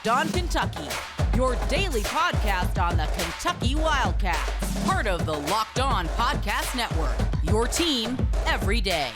Locked On Kentucky, your daily podcast on the Kentucky Wildcats. Part of the Locked On Podcast Network, your team every day.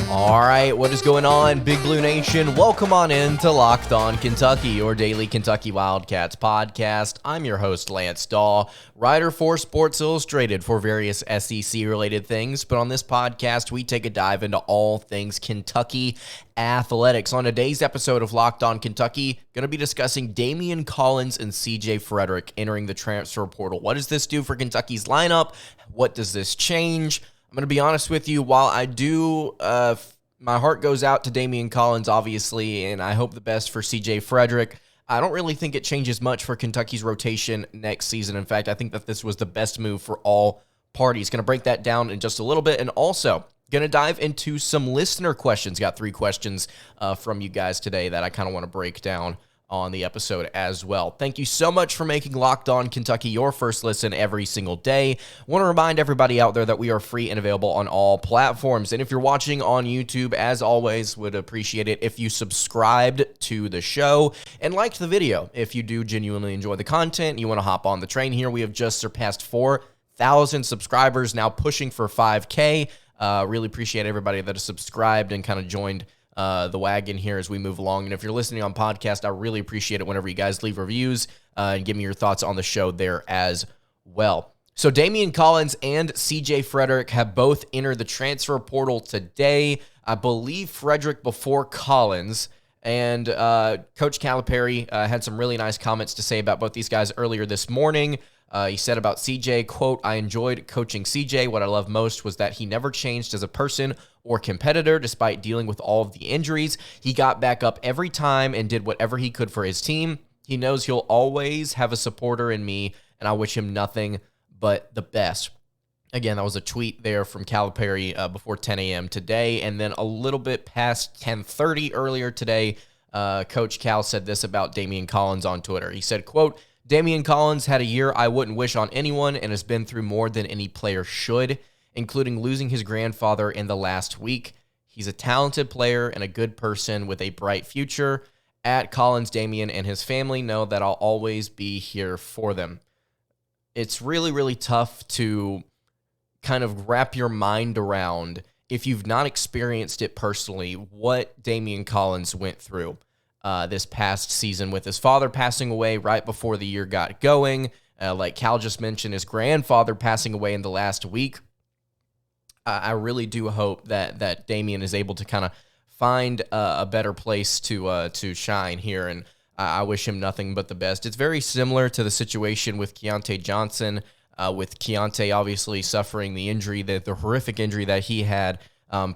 All right, what is going on, Big Blue Nation? Welcome on in to Locked On Kentucky, your daily Kentucky Wildcats podcast. I'm your host, Lance Dawe, writer for Sports Illustrated for various SEC-related things. But on this podcast, we take a dive into all things Kentucky athletics. On today's episode of Locked On Kentucky, going to be discussing Daimion Collins and CJ Fredrick entering the transfer portal. What does this do for Kentucky's lineup? What does this change? I'm going to be honest with you, while I do, my heart goes out to Daimion Collins, obviously, and I hope the best for CJ Fredrick. I don't really think it changes much for Kentucky's rotation next season. In fact, I think that this was the best move for all parties. Going to break that down in just a little bit, and also going to dive into some listener questions. Got 3 questions from you guys today that I kind of want to break down on the episode as well. Thank you so much for making Locked On Kentucky your first listen every single day. Want to remind everybody out there that we are free and available on all platforms. And if you're watching on YouTube, as always, would appreciate it if you subscribed to the show and liked the video. If you do genuinely enjoy the content and you want to hop on the train here, we have just surpassed 4,000 subscribers, now pushing for 5K. Really appreciate everybody that has subscribed and kind of joined the wagon here as we move along. And if you're listening on podcast, I really appreciate it whenever you guys leave reviews and give me your thoughts on the show there as well. So Daimion Collins and CJ Fredrick have both entered the transfer portal today. I believe Fredrick before Collins. And Coach Calipari had some really nice comments to say about both these guys earlier this morning. He said about CJ, quote, "I enjoyed coaching CJ. What I loved most was that he never changed as a person or competitor despite dealing with all of the injuries. He got back up every time and did whatever he could for his team. He knows he'll always have a supporter in me, and I wish him nothing but the best." Again, that was a tweet there from Calipari before 10 a.m. today. And then a little bit past 10:30 earlier today, Coach Cal said this about Daimion Collins on Twitter. He said, quote, "Daimion Collins had a year I wouldn't wish on anyone and has been through more than any player should, including losing his grandfather in the last week. He's a talented player and a good person with a bright future. At Collins, Daimion, and his family know that I'll always be here for them." It's really, really tough to kind of wrap your mind around, if you've not experienced it personally, what Daimion Collins went through this past season with his father passing away right before the year got going. Like Cal just mentioned, his grandfather passing away in the last week. I really do hope that Daimion is able to kind of find a better place to shine here, and I wish him nothing but the best. It's very similar to the situation with Keontae Johnson, with Keontae obviously suffering the injury, the horrific injury that he had,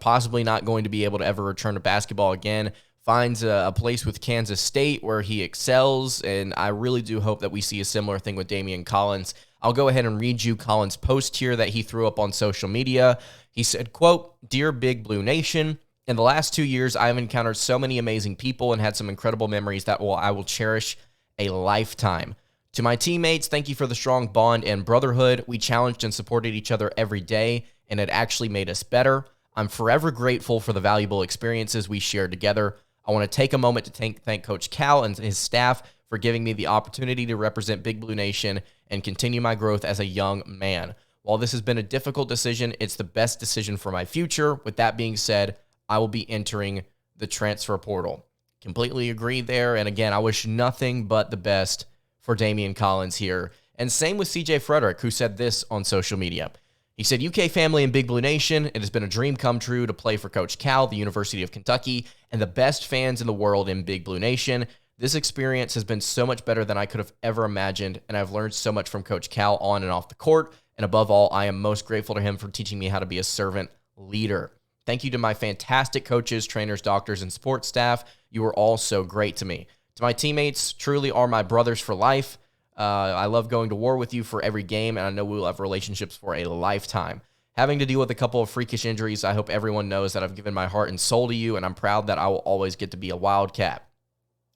possibly not going to be able to ever return to basketball again. Finds a place with Kansas State where he excels, and I really do hope that we see a similar thing with Daimion Collins. I'll go ahead and read you Collins' post here that he threw up on social media. He said, quote, "Dear Big Blue Nation, in the last 2 years, I have encountered so many amazing people and had some incredible memories that I will cherish a lifetime. To my teammates, thank you for the strong bond and brotherhood. We challenged and supported each other every day, and it actually made us better. I'm forever grateful for the valuable experiences we shared together. I want to take a moment to thank Coach Cal and his staff for giving me the opportunity to represent Big Blue Nation and continue my growth as a young man. While this has been a difficult decision, it's the best decision for my future. With that being said, I will be entering the transfer portal." Completely agree there. And again, I wish nothing but the best for Daimion Collins here. And same with CJ Fredrick, who said this on social media. He said, "UK family and Big Blue Nation, it has been a dream come true to play for Coach Cal, the University of Kentucky, and the best fans in the world in Big Blue Nation. This experience has been so much better than I could have ever imagined, and I've learned so much from Coach Cal on and off the court. And above all, I am most grateful to him for teaching me how to be a servant leader. Thank you to my fantastic coaches, trainers, doctors, and sports staff. You were all so great to me. To my teammates, truly are my brothers for life. I love going to war with you for every game, and I know we will have relationships for a lifetime. Having to deal with a couple of freakish injuries, I hope everyone knows that I've given my heart and soul to you, and I'm proud that I will always get to be a Wildcat.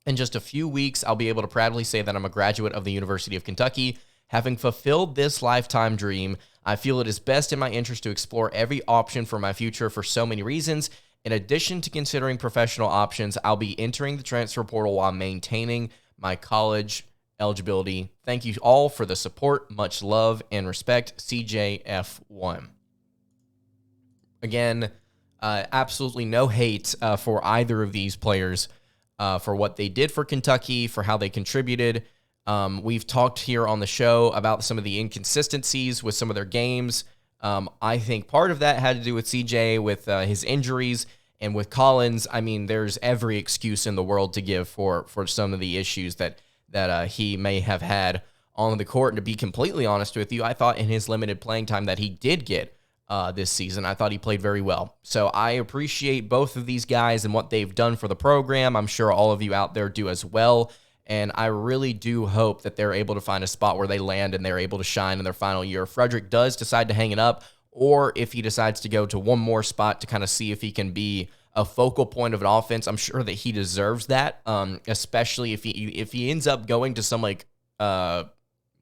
In just a few weeks, I'll be able to proudly say that I'm a graduate of the University of Kentucky. Having fulfilled this lifetime dream, I feel it is best in my interest to explore every option for my future for so many reasons, In addition to considering professional options, I'll be entering the transfer portal while maintaining my college eligibility. Thank you all for the support. Much love and respect, CJF1. Again, absolutely no hate for either of these players for what they did for Kentucky, for how they contributed. We've talked here on the show about some of the inconsistencies with some of their games. I think part of that had to do with CJ, with his injuries, and with Collins. I mean, there's every excuse in the world to give for some of the issues that he may have had on the court. And to be completely honest with you, I thought in his limited playing time that he did get this season, I thought he played very well. So I appreciate both of these guys and what they've done for the program. I'm sure all of you out there do as well. And I really do hope that they're able to find a spot where they land and they're able to shine in their final year. If Fredrick does decide to hang it up, or if he decides to go to one more spot to kind of see if he can be a focal point of an offense, I'm sure that he deserves that, especially if he ends up going to some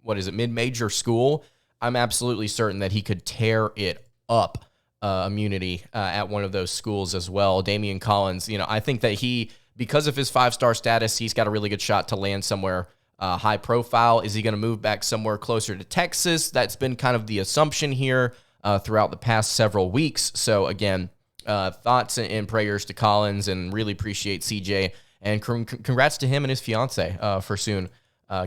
mid-major school. I'm absolutely certain that he could tear it up immunity at one of those schools as well. Daimion Collins, I think that because of his 5-star status, he's got a really good shot to land somewhere high profile. Is he going to move back somewhere closer to Texas? That's been kind of the assumption here throughout the past several weeks. So again, thoughts and prayers to Collins, and really appreciate CJ, and congrats to him and his fiancé for soon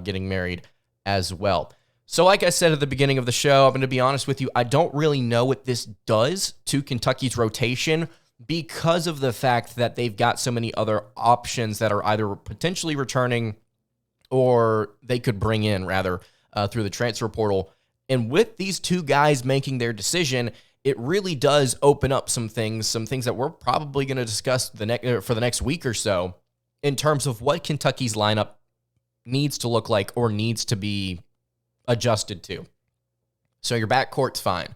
getting married as well. So like I said at the beginning of the show, I'm going to be honest with you, I don't really know what this does to Kentucky's rotation, because of the fact that they've got so many other options that are either potentially returning or they could bring in, rather, through the transfer portal. And with these two guys making their decision, it really does open up some things that we're probably going to discuss for the next week or so, in terms of what Kentucky's lineup needs to look like or needs to be adjusted to. So your backcourt's fine.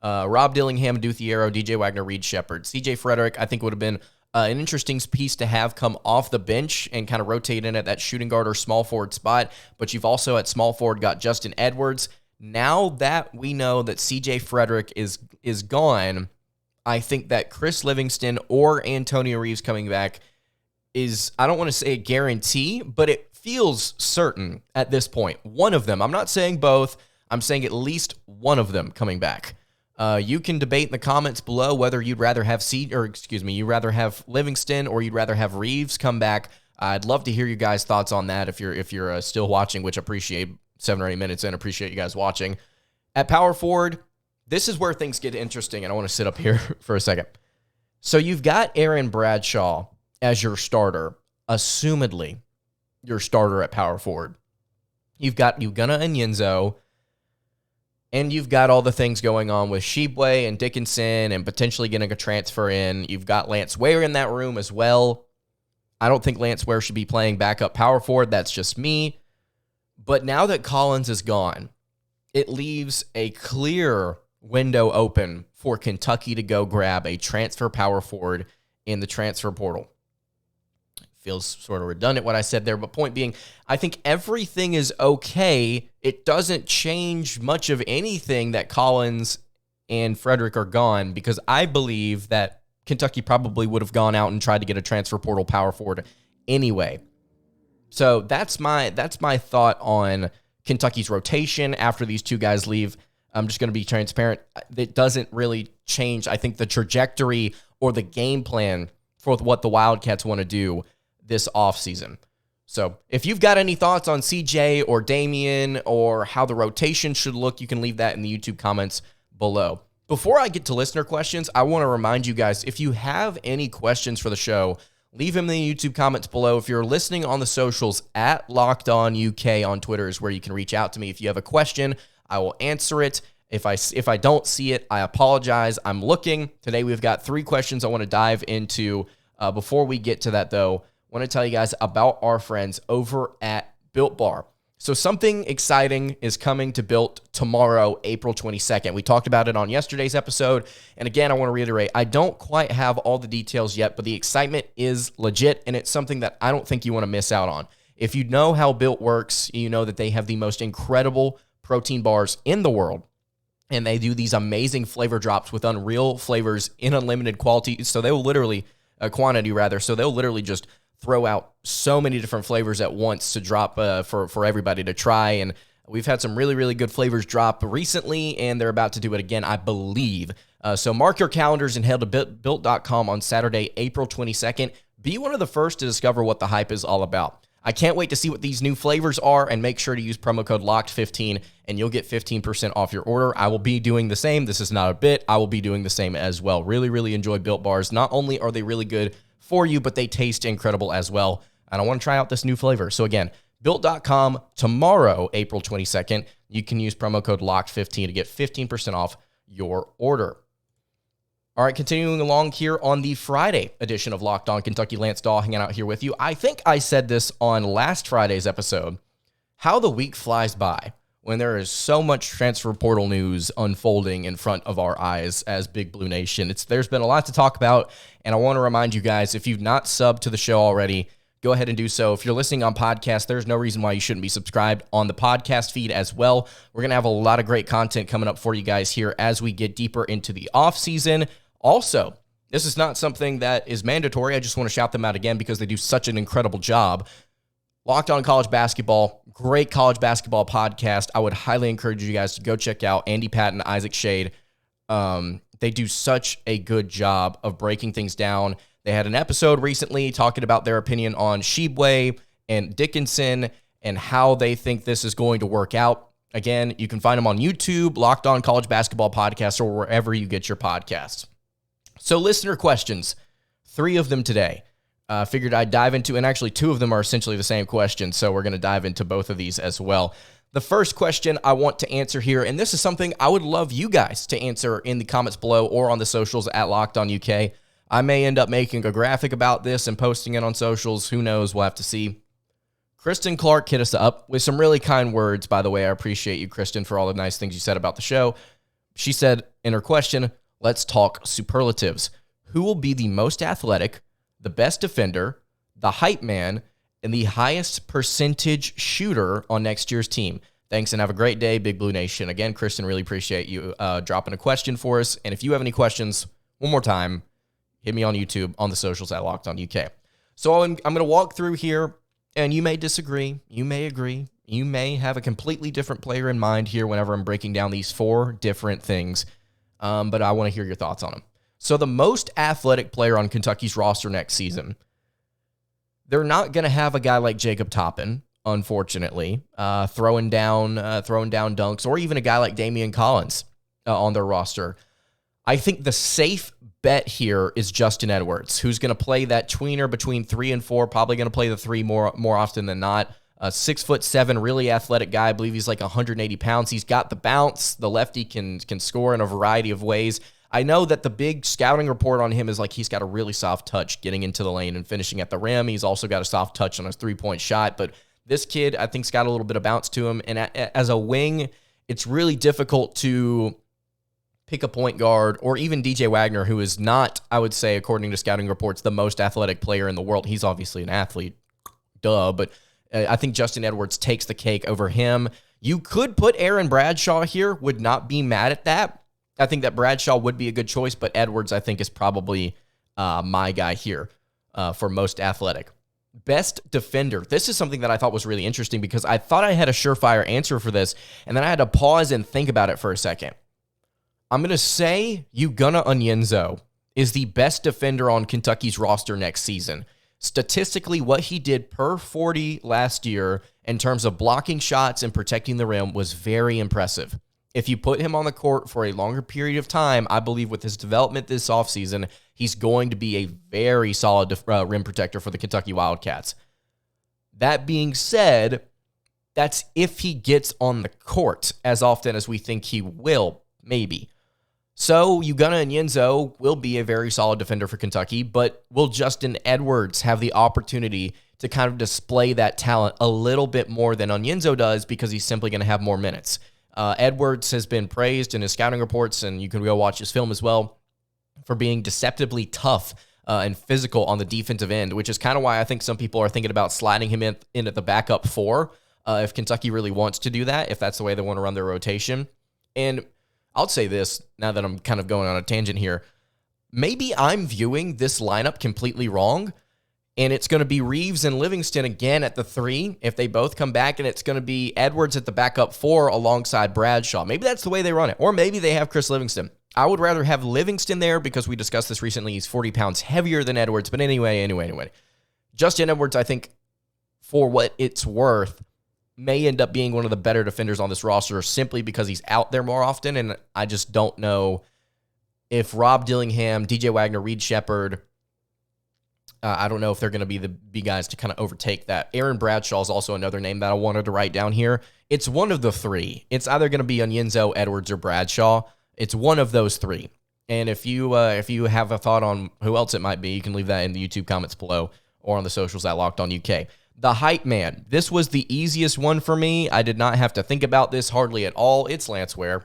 Rob Dillingham, Duthiero, DJ Wagner, Reed Shepard. CJ Fredrick, I think, would have been an interesting piece to have come off the bench and kind of rotate in at that shooting guard or small forward spot. But you've also at small forward got Justin Edwards. Now that we know that CJ Fredrick is gone, I think that Chris Livingston or Antonio Reeves coming back is, I don't want to say a guarantee, but it feels certain at this point. One of them, I'm not saying both, I'm saying at least one of them coming back. You can debate in the comments below whether you'd rather have you'd rather have Livingston or you'd rather have Reeves come back. I'd love to hear you guys' thoughts on that if you're still watching, which I appreciate. 7 or 8 minutes in, appreciate you guys watching. At power forward, this is where things get interesting, and I want to sit up here for a second. So you've got Aaron Bradshaw as your starter, assumedly your starter at power forward. You've got Ugonna and Yenzo, and you've got all the things going on with Shibwe and Dickinson and potentially getting a transfer in. You've got Lance Ware in that room as well. I don't think Lance Ware should be playing backup power forward. That's just me. But now that Collins is gone, it leaves a clear window open for Kentucky to go grab a transfer power forward in the transfer portal. Feels sort of redundant what I said there, but point being, I think everything is okay. It doesn't change much of anything that Collins and Fredrick are gone, because I believe that Kentucky probably would have gone out and tried to get a transfer portal power forward anyway. So that's my thought on Kentucky's rotation after these two guys leave. I'm just going to be transparent. It doesn't really change, I think, the trajectory or the game plan for what the Wildcats want to do this offseason. So if you've got any thoughts on CJ or Daimion or how the rotation should look, you can leave that in the YouTube comments below. Before I get to listener questions, I want to remind you guys, if you have any questions for the show, leave them in the YouTube comments below. If you're listening on the socials, at Locked On UK on Twitter is where you can reach out to me. If you have a question, I will answer it. If I don't see it, I apologize. I'm looking. Today we've got 3 questions I want to dive into. Before we get to that, though, I want to tell you guys about our friends over at Built Bar. So something exciting is coming to Built tomorrow, April 22nd. We talked about it on yesterday's episode. And again, I want to reiterate, I don't quite have all the details yet, but the excitement is legit, and it's something that I don't think you want to miss out on. If you know how Built works, you know that they have the most incredible protein bars in the world. and they do these amazing flavor drops with unreal flavors in unlimited quality. So they'll literally, quantity rather, so they'll literally just throw out so many different flavors at once to drop for everybody to try. And we've had some really, really good flavors drop recently, and they're about to do it again, I believe. So mark your calendars and head to built.com on Saturday, April 22nd. Be one of the first to discover what the hype is all about. I can't wait to see what these new flavors are, and make sure to use promo code LOCKED15 and you'll get 15% off your order. I will be doing the same. This is not a bit. I will be doing the same as well. Really, really enjoy Built Bars. Not only are they really good for you, but they taste incredible as well. And I want to try out this new flavor. So again, built.com tomorrow, April 22nd. You can use promo code LOCKED15 to get 15% off your order. All right, continuing along here on the Friday edition of Locked On Kentucky, Lance Dawe hanging out here with you. I think I said this on last Friday's episode, how the week flies by when there is so much transfer portal news unfolding in front of our eyes as Big Blue Nation. There's been a lot to talk about, and I want to remind you guys, if you've not subbed to the show already, go ahead and do so. If you're listening on podcast, there's no reason why you shouldn't be subscribed on the podcast feed as well. We're going to have a lot of great content coming up for you guys here as we get deeper into the offseason. Also, this is not something that is mandatory. I just want to shout them out again because they do such an incredible job. Locked On College Basketball, great college basketball podcast. I would highly encourage you guys to go check out Andy Patton, Isaac Shade. They do such a good job of breaking things down. They had an episode recently talking about their opinion on Shibwe and Dickinson and how they think this is going to work out. Again, you can find them on YouTube, Locked On College Basketball Podcast, or wherever you get your podcasts. So listener questions, 3 of them today. Figured I'd dive into, and actually 2 of them are essentially the same question, so we're going to dive into both of these as well. The first question I want to answer here, and this is something I would love you guys to answer in the comments below or on the socials at Locked On UK. I may end up making a graphic about this and posting it on socials. Who knows? We'll have to see. Kristen Clark hit us up with some really kind words, by the way. I appreciate you, Kristen, for all the nice things you said about the show. She said in her question, let's talk superlatives. Who will be the most athletic, the best defender, the hype man, and the highest percentage shooter on next year's team? Thanks and have a great day, Big Blue Nation. Again, Kristen, really appreciate you dropping a question for us. And if you have any questions, one more time, hit me on YouTube, on the socials at Locked On UK. So I'm going to walk through here, and you may disagree, you may agree, you may have a completely different player in mind here whenever I'm breaking down these 4 different things, but I want to hear your thoughts on them. So the most athletic player on Kentucky's roster next season, they're not going to have a guy like Jacob Toppin, unfortunately, throwing down dunks, or even a guy like Daimion Collins on their roster. I think the safe bet here is Justin Edwards, who's going to play that tweener between 3 and 4, probably going to play the 3 more often than not. 6'7", really athletic guy. I believe he's like 180 pounds. He's got the bounce. The lefty can score in a variety of ways. I know that the big scouting report on him is like he's got a really soft touch getting into the lane and finishing at the rim. He's also got a soft touch on his 3-point shot, but this kid, I think, has got a little bit of bounce to him. And as a wing, it's really difficult to pick a point guard, or even DJ Wagner, who is not, I would say, according to scouting reports, the most athletic player in the world. He's obviously an athlete, but I think Justin Edwards takes the cake over him. You could put Aaron Bradshaw here, would not be mad at that. I think that Bradshaw would be a good choice, but Edwards, I think, is probably my guy here for most athletic. Best defender. This is something that I thought was really interesting because I thought I had a surefire answer for this, and then I had to pause and think about it for a second. I'm going to say Ugonna Onyenso is the best defender on Kentucky's roster next season. Statistically, what he did per 40 last year in terms of blocking shots and protecting the rim was very impressive. If you put him on the court for a longer period of time, I believe with his development this offseason, he's going to be a very solid rim protector for the Kentucky Wildcats. That being said, that's if he gets on the court as often as we think he will, maybe. So Ugonna Onyenso will be a very solid defender for Kentucky, but will Justin Edwards have the opportunity to kind of display that talent a little bit more than Onyenso does because he's simply going to have more minutes? Edwards has been praised in his scouting reports, and you can go watch his film as well, for being deceptively tough and physical on the defensive end, which is kind of why I think some people are thinking about sliding him in at the backup 4 if Kentucky really wants to do that, if that's the way they want to run their rotation. And I'll say this now that I'm kind of going on a tangent here. Maybe I'm viewing this lineup completely wrong, and it's going to be Reeves and Livingston again at the 3 if they both come back, and it's going to be Edwards at the backup 4 alongside Bradshaw. Maybe that's the way they run it, or maybe they have Chris Livingston. I would rather have Livingston there because we discussed this recently. He's 40 pounds heavier than Edwards, but anyway. Justin Edwards, I think, for what it's worth, may end up being one of the better defenders on this roster simply because he's out there more often, and I just don't know if Rob Dillingham, DJ Wagner, Reed Shepherd, I don't know if they're going to be the big guys to kind of overtake that. Aaron Bradshaw is also another name that I wanted to write down here. It's one of the 3. It's either going to be Onyenso, Edwards, or Bradshaw. It's one of those 3. And if you have a thought on who else it might be, you can leave that in the YouTube comments below or on the socials at Locked On UK. The hype man. This was the easiest one for me. I did not have to think about this hardly at all. It's Lance Ware.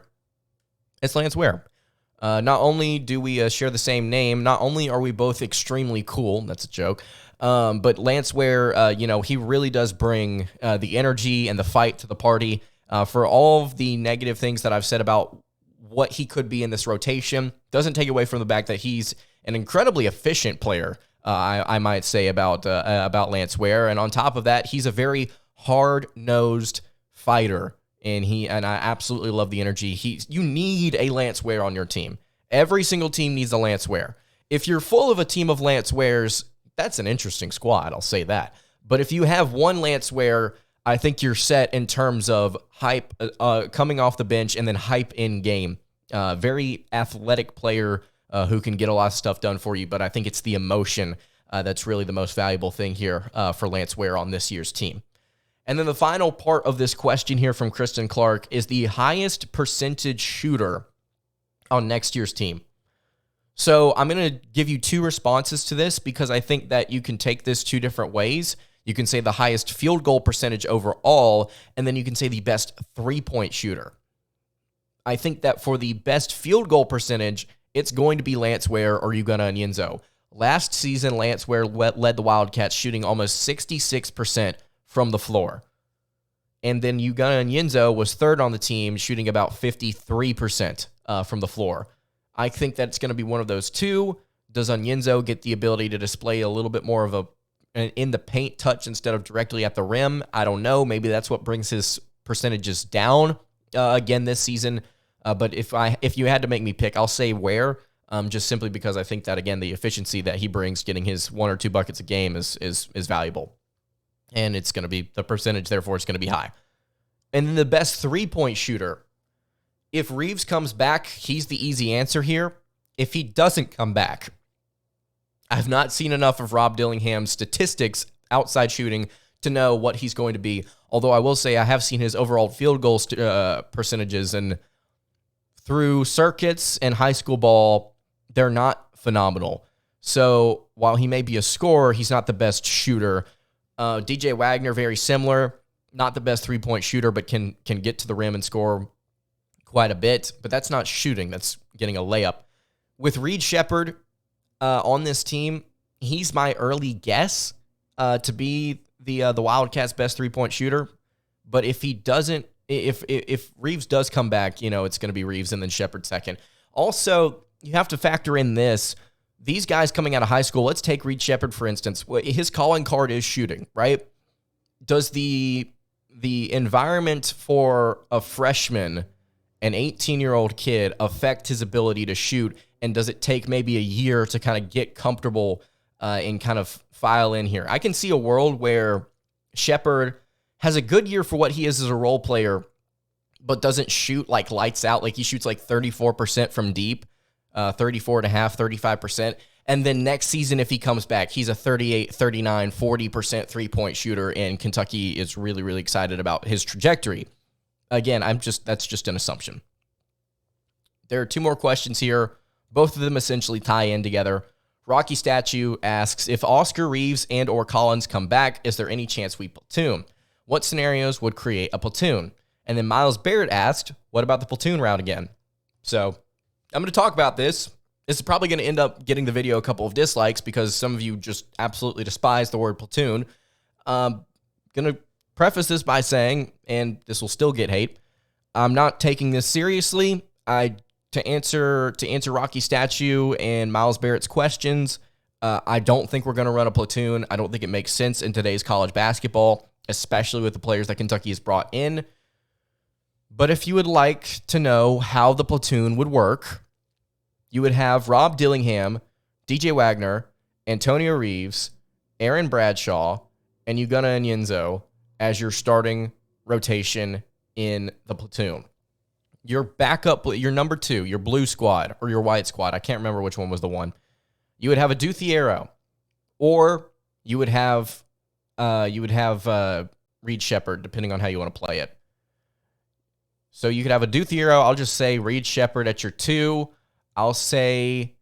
Not only do we share the same name, not only are we both extremely cool, that's a joke, but Lance Ware, he really does bring the energy and the fight to the party. For all of the negative things that I've said about what he could be in this rotation, doesn't take away from the fact that he's an incredibly efficient player, I might say, about Lance Ware. And on top of that, he's a very hard-nosed fighter. And I absolutely love the energy. You need a Lance Ware on your team. Every single team needs a Lance Ware. If you're full of a team of Lance Wares, that's an interesting squad, I'll say that. But if you have one Lance Ware, I think you're set in terms of hype coming off the bench and then hype in game. Very athletic player who can get a lot of stuff done for you, but I think it's the emotion that's really the most valuable thing here for Lance Ware on this year's team. And then the final part of this question here from Kristen Clark is the highest percentage shooter on next year's team. So I'm going to give you 2 responses to this because I think that you can take this 2 different ways. You can say the highest field goal percentage overall, and then you can say the best 3-point shooter. I think that for the best field goal percentage, it's going to be Lance Ware or Ugonna Onyenso. Last season, Lance Ware led the Wildcats shooting almost 66% from the floor. And then Ugonna Onyenso was 3rd on the team, shooting about 53% from the floor. I think that's going to be one of those 2. Does Onyenso get the ability to display a little bit more of an in the paint touch instead of directly at the rim? I don't know. Maybe that's what brings his percentages down again this season. But if you had to make me pick, I'll say Ware, just simply because I think that, again, the efficiency that he brings, getting his 1 or 2 buckets a game is valuable. And it's going to be, the percentage, therefore, it's going to be high. And then the best 3-point shooter. If Reeves comes back, he's the easy answer here. If he doesn't come back, I've not seen enough of Rob Dillingham's statistics outside shooting to know what he's going to be. Although I will say I have seen his overall field goal percentages, and through circuits and high school ball, they're not phenomenal. So while he may be a scorer, he's not the best shooter. DJ Wagner, very similar. Not the best 3-point shooter, but can get to the rim and score quite a bit. But that's not shooting. That's getting a layup. With Reed Shepherd on this team, he's my early guess to be the Wildcats' best 3-point shooter. But if he doesn't, if Reeves does come back, it's going to be Reeves and then Shepherd second. Also, you have to factor in this. These guys coming out of high school, let's take Reed Shepherd, for instance. His calling card is shooting, right? Does the environment for a freshman, an 18-year-old kid, affect his ability to shoot? And does it take maybe a year to kind of get comfortable and kind of file in here? I can see a world where Shepherd has a good year for what he is as a role player, but doesn't shoot like lights out. Like he shoots like 34% from deep. 34.5%, 35%. And then next season, if he comes back, he's a 38, 39, 40% 3-point shooter, and Kentucky is really, really excited about his trajectory. Again, that's just an assumption. There are 2 more questions here. Both of them essentially tie in together. Rocky Statue asks, if Oscar Reeves and or Collins come back, is there any chance we platoon? What scenarios would create a platoon? And then Miles Barrett asked, what about the platoon route again? So I'm going to talk about this. This is probably going to end up getting the video a couple of dislikes because some of you just absolutely despise the word platoon. Going to preface this by saying, and this will still get hate, I'm not taking this seriously. to answer Rocky Statue and Miles Barrett's questions, I don't think we're going to run a platoon. I don't think it makes sense in today's college basketball, especially with the players that Kentucky has brought in. But if you would like to know how the platoon would work, you would have Rob Dillingham, DJ Wagner, Antonio Reeves, Aaron Bradshaw, and Ugonna Onyenso as your starting rotation in the platoon. Your backup, your number 2, your blue squad or your white squad, I can't remember which one was the one. You would have a Duthiero, or you would have Reed Shepherd, depending on how you want to play it. So you could have a Duthiero. I'll just say Reed Shepherd at your 2. I'll say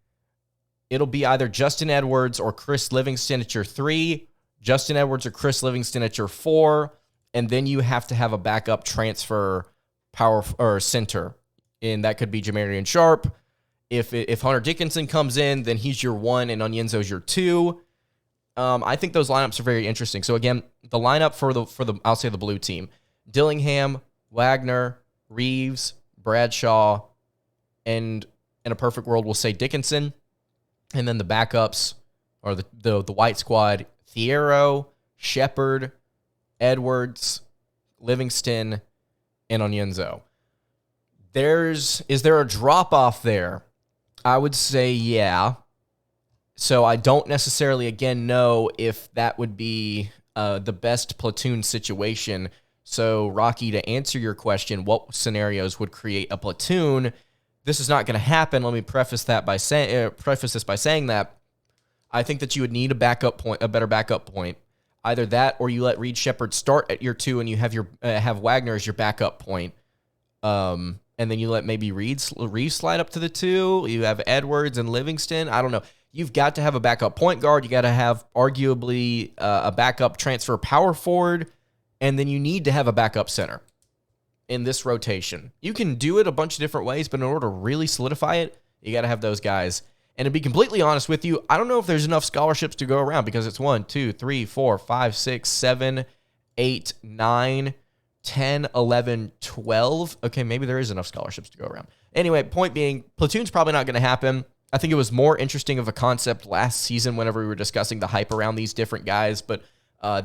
it'll be either Justin Edwards or Chris Livingston at your 3. Justin Edwards or Chris Livingston at your 4. And then you have to have a backup transfer power or center. And that could be Jamarian Sharp. If Hunter Dickinson comes in, then he's your 1 and Onyenso's your 2. I think those lineups are very interesting. So again, the lineup for the I'll say the blue team: Dillingham, Wagner, Reeves, Bradshaw, and in a perfect world, we'll say Dickinson. And then the backups or the white squad: Thiero, Shepherd, Edwards, Livingston, and Onyenso. Is there a drop off there? I would say yeah. So I don't necessarily, again, know if that would be the best platoon situation. So, Rocky, to answer your question, what scenarios would create a platoon? This is not going to happen. Let me preface this by saying that I think that you would need a better backup point. Either that, or you let Reed Shepherd start at your 2, and you have Wagner as your backup point. And then you let maybe Reeves slide up to the 2. You have Edwards and Livingston. I don't know. You've got to have a backup point guard. You got to have arguably a backup transfer power forward. And then you need to have a backup center in this rotation. You can do it a bunch of different ways, but in order to really solidify it, you got to have those guys. And to be completely honest with you, I don't know if there's enough scholarships to go around, because it's 1, 2, 3, 4, 5, 6, 7, 8, 9, 10, 11, 12. Okay, maybe there is enough scholarships to go around. Anyway, point being, platoon's probably not going to happen. I think it was more interesting of a concept last season whenever we were discussing the hype around these different guys. But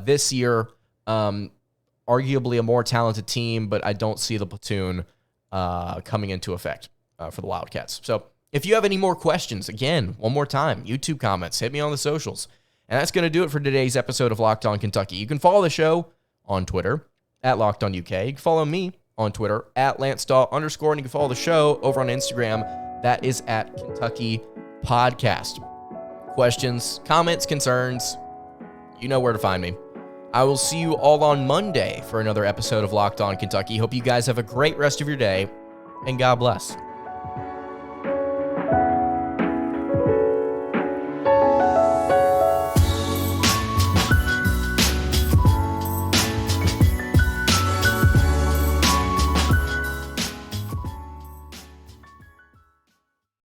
this year, arguably a more talented team, but I don't see the platoon coming into effect for the Wildcats. So if you have any more questions, again, one more time, YouTube comments, hit me on the socials. And that's going to do it for today's episode of Locked On Kentucky. You can follow the show on Twitter at Locked On UK. You can follow me on Twitter at LanceDawe_, and you can follow the show over on Instagram. That is at Kentucky Podcast. Questions, comments, concerns, you know where to find me. I will see you all on Monday for another episode of Locked On Kentucky. Hope you guys have a great rest of your day, and God bless.